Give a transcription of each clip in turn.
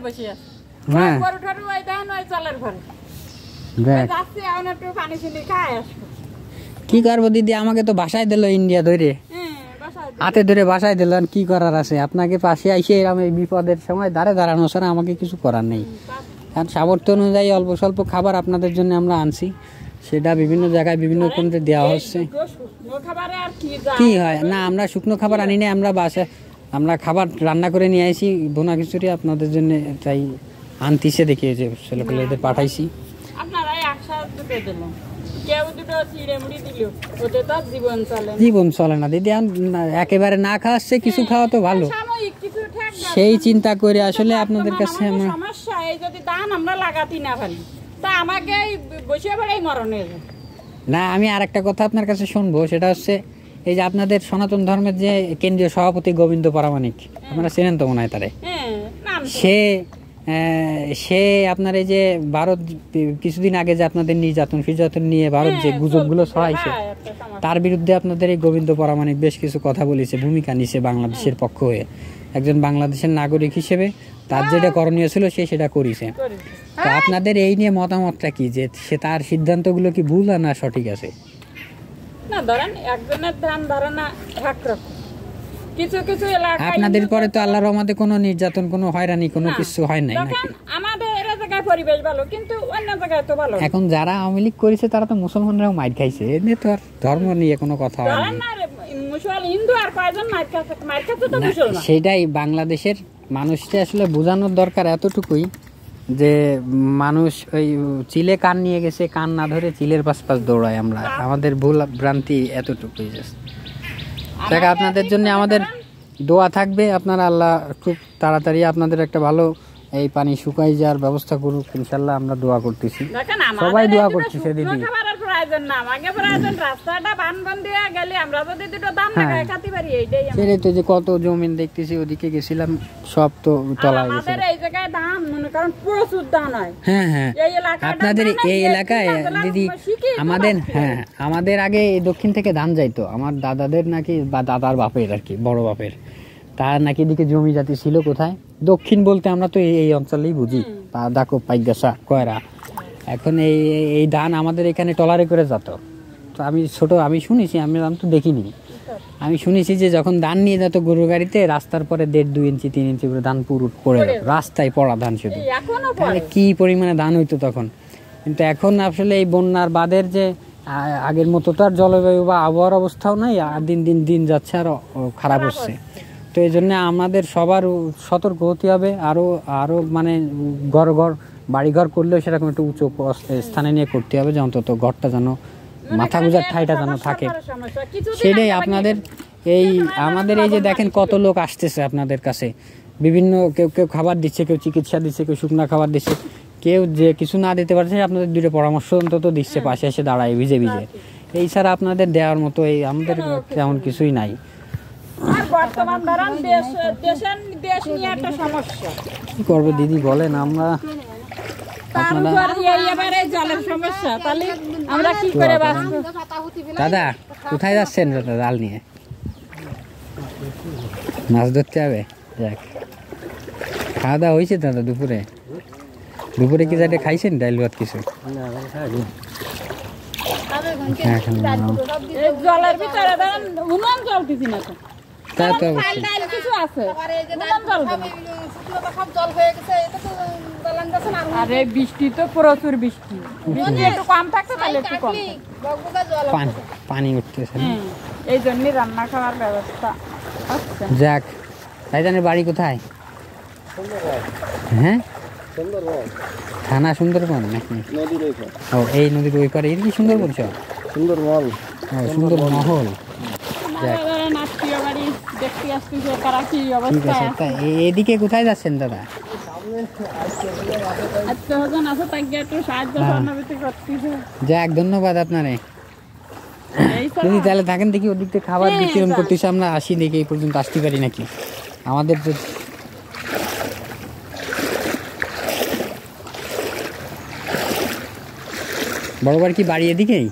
বসে আছে হ্যাঁ গরু ঠারু ওই দেন ওই চালের ঘরে যাচ্ছি এখন একটু পানি চিনি খাই আসবো। কি করবো দিদি, আমাকে তো বাসায় দিল ইন্ডিয়া ধরে, হাতে ধরে বাসায় দিল। কি করার আছে, আপনাকে পাশে আইসে এরকম এই বিপদের সময় দাঁড়ানো ছাড়া আমাকে কিছু করার নেই। কারণ সামর্থ্য অনুযায়ী অল্প স্বল্প খাবার আপনাদের জন্য আমরা আনছি, সেটা বিভিন্ন জায়গায় বিভিন্ন কেন্দ্রে দেওয়া হচ্ছে। কি হয় না, আমরা শুকনো খাবার আনি না, আমরা বাসায় আমরা খাবার রান্না করে নিয়ে আসি বোনা খিচুড়ি আপনাদের জন্য, তাই আনতিসে দেখিয়েছে ছেলেপেলেদের পাঠাইছি। জীবন চলে না দিদি, একেবারে না খাওয়াচ্ছে, কিছু খাওয়া তো ভালো, সেই চিন্তা করে আসলে আপনাদের কাছে সমস্যা। এই যদি দান আমরা লাগাতে না পারি তা আমাকে বসে পড়ে মরণের না। আমি আর একটা কথা আপনার কাছে শুনবো, সেটা হচ্ছে এই যে আপনাদের সনাতন ধর্মের যে কেন্দ্রীয় সভাপতি গোবিন্দ পরামানিক, আপনারা চেনেন তো মনে হয় তারে, সে আপনার এই যে ভারত কিছুদিন আগে যে আপনাদের নির্যাতন নিয়ে ভারত যে গুজবগুলো ছড়াইছে, তার বিরুদ্ধে আপনাদের এই গোবিন্দ পরামানিক বেশ কিছু কথা বলেছে, ভূমিকা নিছে বাংলাদেশের পক্ষ হয়ে। একজন বাংলাদেশের নাগরিক হিসেবে তার যেটা করণীয় ছিল সে সেটা করেছে। তো আপনাদের এই নিয়ে মতামতটা কি, যে সে তার সিদ্ধান্তগুলো কি ভুল না সঠিক আছে? না ধরেন একজনের ধ্যান ধারণা একরকম, কিছু কিছু এলাকায় আপনাদের পরে তো আল্লাহর রহমতে কোনো নির্যাতন, কোনো হয়রানি, কোনো কিছু হয় নাই নাকি? আমাদের এর জায়গায় পরিবেশ ভালো, কিন্তু অন্য জায়গায় তো ভালো। এখন যারা আওয়ামী লীগ করেছে তারা তো মুসলমানরাও মাইর খাইছে, এনে তো আর ধর্ম নিয়ে কোনো কথা হয় না। হিন্দু আর কয়জন মাইর খাচ্ছে তো মুসলমান। সেটাই বাংলাদেশের মানুষকে আসলে বোঝানোর দরকার এতটুকুই, যে মানুষ ওই চিলে কান নিয়ে গেছে, কান না ধরে চিলের পাশ দৌড়ায়। আমরা আমাদের ভুল ভ্রান্তি এতটুকুই। দেখ আপনাদের জন্য আমাদের দোয়া থাকবে, আপনারা আল্লাহ খুব তাড়াতাড়ি আপনাদের একটা ভালো এই পানি শুকাই যাওয়ার ব্যবস্থা করুক ইনশাল্লাহ, আমরা দোয়া করতেছি, সবাই দোয়া করতেছে দিদি। সেটাই তো, যে কত জমিন দেখতেছি, ওদিকে গেছিলাম সব তো তলায় গেছে। হ্যাঁ হ্যাঁ, আপনাদের এই এলাকায় দিদি আমাদের আগে দক্ষিণ থেকে ধান যাইতো, আমার দাদাদের নাকি, বা দাদার বাপের আর কি, বড় বাপের, তার নাকি এদিকে জমি জাতি ছিল কোথায়, দক্ষিণ বলতে আমরা তো এই অঞ্চলেই বুঝি, দাকো পাইগাসা কয়রা। এখন এই ধান আমাদের এখানে টলারে করে যেত। তো আমি শুনেছি, আমি তো দেখিনি, আমি শুনেছি যে যখন ধান নিয়ে যেত গরুর গাড়িতে, রাস্তার পরে 1.5-2 ইঞ্চি 3 ইঞ্চি করে ধান পুরো পড়ে রাস্তায় পড়া ধান, শুধু তাহলে কি পরিমাণে ধান হইতো তখন। কিন্তু এখন আসলে এই বন্যার বাদের যে আগের মতো তো আর জলবায়ু বা আবহাওয়ার অবস্থাও নাই, আর দিন যাচ্ছে আর খারাপ হচ্ছে। তো এই জন্য আমাদের সবার সতর্ক হতে হবে, আরো মানে বাড়িঘর করলেও সেরকম একটু উঁচু স্থানে নিয়ে করতে হবে, যে অন্তত ঘরটা যেন মাথা গুজার ঠাইটা যেন থাকে। সেটাই আপনাদের আমাদের এই যে দেখেন কত লোক আসতেছে আপনাদের কাছে, বিভিন্ন কেউ খাবার দিচ্ছে, কেউ চিকিৎসা দিচ্ছে, কেউ শুকনা খাবার দিচ্ছে, কেউ যে কিছু না দিতে পারছে আপনাদের দুটো পরামর্শ অন্তত দিচ্ছে, পাশে এসে দাঁড়ায় ভিজে এই ছাড়া আপনাদের দেওয়ার মতো আমাদের তেমন কিছুই নাই। বর্তমান ধরেন দেশ নিয়ে একটা সমস্যা, কি করবো দিদি বলেন, আমরা দাদা কোথায় যাচ্ছেন জাল নিয়ে? মাছ ধরতে হবে। যাক, খাওয়া দাওয়া হয়েছে দাদা? দুপুরে কি যাতে খাইছেন ডাইল ভাত কিছু? জলের ভিতরে জল দিছি না তো, তা তো আরে বৃষ্টি তো প্রচুর, বৃষ্টি একটু কম থাকছে তাহলে একটু কম পানি উঠতেছে, এই জন্য রান্না খাওয়ার ব্যবস্থা। যাক, ভাইজানের বাড়ি কোথায়? হ্যাঁ, থানা সুন্দরবন নাকি? ও এই নদীর ওই পারে, কি সুন্দর বলছো? সুন্দরমহল। এদিকে কোথায় যাচ্ছেন দাদা? যাক, ধন্যবাদ আপনারে। যদি তাহলে থাকেন দেখি ওদিক থেকে খাবার বিতরণ করতেছে, আমরা আসি দেখি এই পর্যন্ত আসতে পারি নাকি। আমাদের তো বড়বার কি বাড়ি এদিকেই?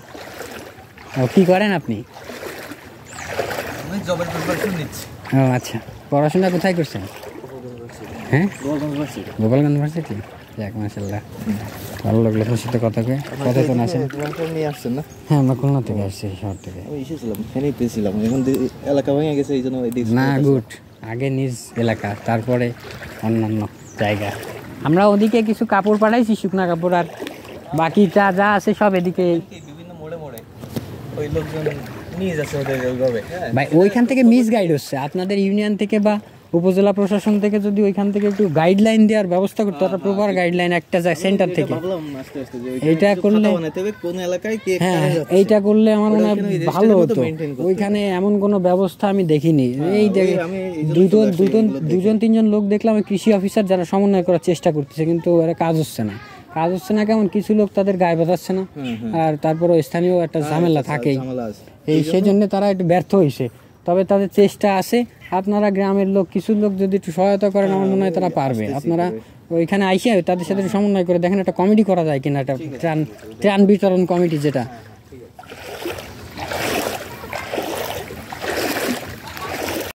কি করেন আপনি? ও আচ্ছা, পড়াশোনা কোথায় করছেন? হ্যাঁ গোপালগঞ্জ ভার্সিটি। গোপালগঞ্জ ভার্সিটি। যাক মাশাআল্লাহ, ভালো লাগলো তোমার সাথে কথা কয়ে। কতক্ষণ আছেন? নিয়ে আসছেন না? হ্যাঁ আমরা খুলনা থেকে আসছি, শহর থেকে। আমি এসেছিলাম, এখানেই পেয়েছিলাম, এখন এলাকা ভেঙে গেছে এই জন্য না গুড, আগে নিজ এলাকা তারপরে অন্যান্য জায়গা। আমরা ওদিকে কিছু কাপড় পাঠাইছি, শুকনা কাপড়, আর বাকি যা যা আছে সব এদিকে। বিভিন্ন মোড়ে মোড়ে ওই লোকজন নিয়ে যাচ্ছে ওদের ওইভাবে। ভাই ওইখান থেকে মিস গাইড হচ্ছে, আপনাদের ইউনিয়ন থেকে বা উপজেলা প্রশাসন থেকে যদি ওইখান থেকে একটু গাইডলাইন দেওয়ার ব্যবস্থা করতে, একটা প্রপার গাইডলাইন একটা সেন্টার থেকে এইটা করলে, কোন এলাকায় কে হ্যাঁ এইটা করলে আমার মনে হয় ভালো হতো। ওইখানে এমন কোনো ব্যবস্থা আমি দেখিনি। এই দুজন তিনজন লোক দেখলাম কৃষি অফিসার যারা সমন্বয় করার চেষ্টা করতেছে, কিন্তু এরা কাজ হচ্ছে না। কেমন কিছু লোক তাদের গায়ে বাঁধাচ্ছে না, আর তারপরে স্থানীয় একটা ঝামেলা থাকেই, সেই জন্য তারা একটু ব্যর্থ হয়েছে। তবে তাদের চেষ্টা আছে। আপনারা গ্রামের লোক, কিছু লোক যদি একটু সহায়তা করেন, আমার মনে হয় তারা পারবে। আপনারা ওইখানে আইসে তাদের সাথে সমন্বয় করে দেখেন একটা কমিটি করা যায় কিনা, একটা ত্রাণ বিতরণ কমিটি, যেটা